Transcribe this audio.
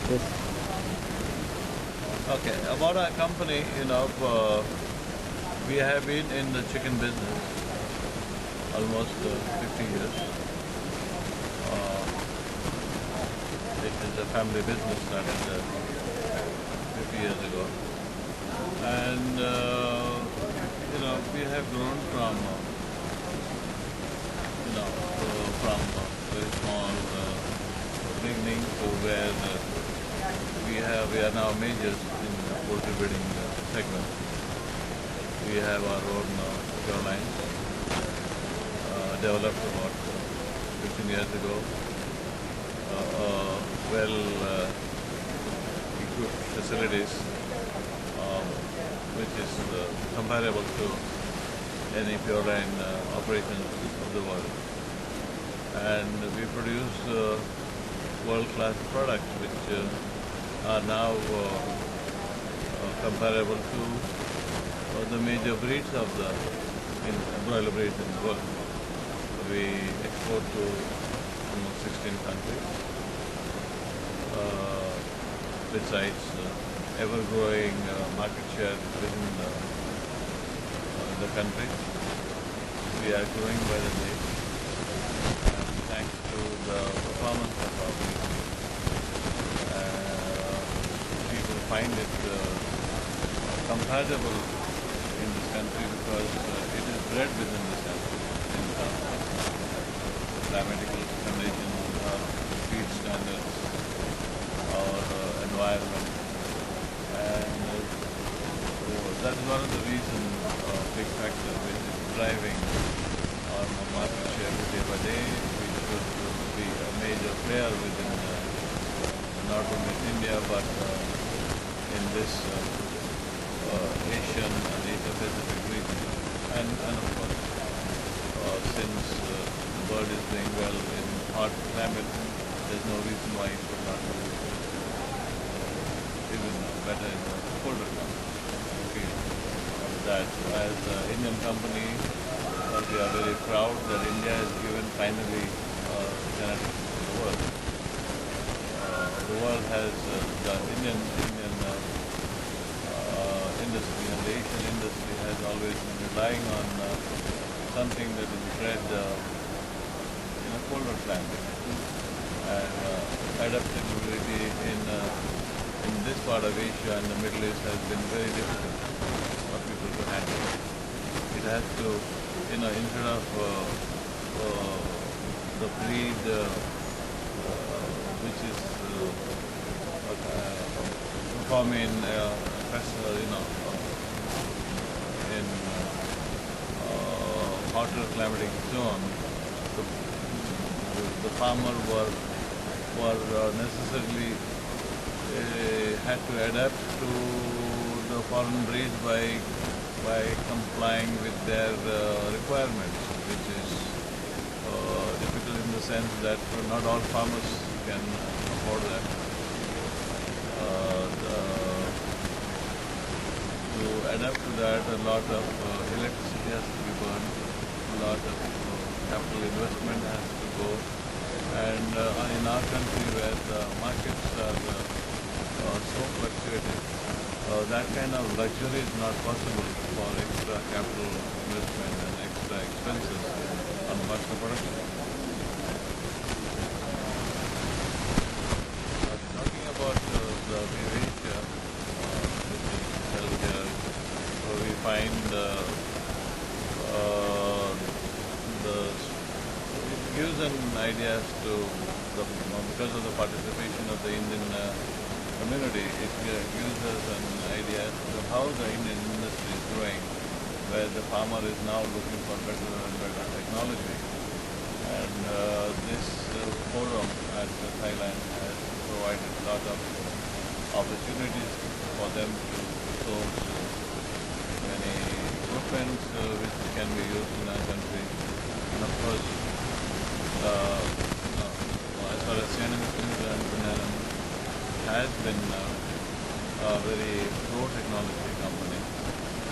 Yes. Okay, about our company, we have been in the chicken business almost 50 years. Uh, it is a family business started 50 years ago. And, we have grown from, from very small beginning to where we are now majors in the poultry breeding segment. We have our own pure lines, developed about 15 years ago. Well equipped facilities, which is comparable to any pure line operation of the world. And we produce world-class products which are now comparable to the major breeds of the broiler breeds in the world. We export to almost 16 countries. Besides ever-growing market share within the country, we are growing by the day. And thanks to the performance of our breed, people find it compatible in this country because it is bred within this country in terms of climatical conditions or feed standards or environment. And that is one of the reasons, big factor which is driving our market share day by day. We should be a major player within not only India but in this Asian and Asia-Pacific region. And of course, since the bird is doing well in hot climate, there's no reason why it should not do even better in the colder climate. Okay. That as an Indian company, we are very proud that India has given finally genetics to the world. The world has the Indian industry and the Asian industry has always been relying on something that is bred in a colder climate. And adaptability in this part of Asia and the Middle East has been very difficult for people to handle. It has to, instead of the breed which is performing in hotter climatic zone, the farmer were necessarily had to adapt to the foreign breeds by complying with their requirements, which is difficult in the sense that not all farmers can afford that. To adapt to that, a lot of electricity has to be burned, a lot of capital investment has to go, and in our country where the markets are so fluctuating, that kind of luxury is not possible for extra capital investment and extra expenses on mutton production. Talking about the Asia, which is held here, we find it gives an idea as to because of the participation of the Indian community, it gives us an idea as to how the Indian industry is growing, where the farmer is now looking for better and better technology. And this forum at Thailand has provided a lot of opportunities for them to source many equipment which can be used in our country. And of course, as far as CNM is concerned, Vinaram has been a very pro-technology company.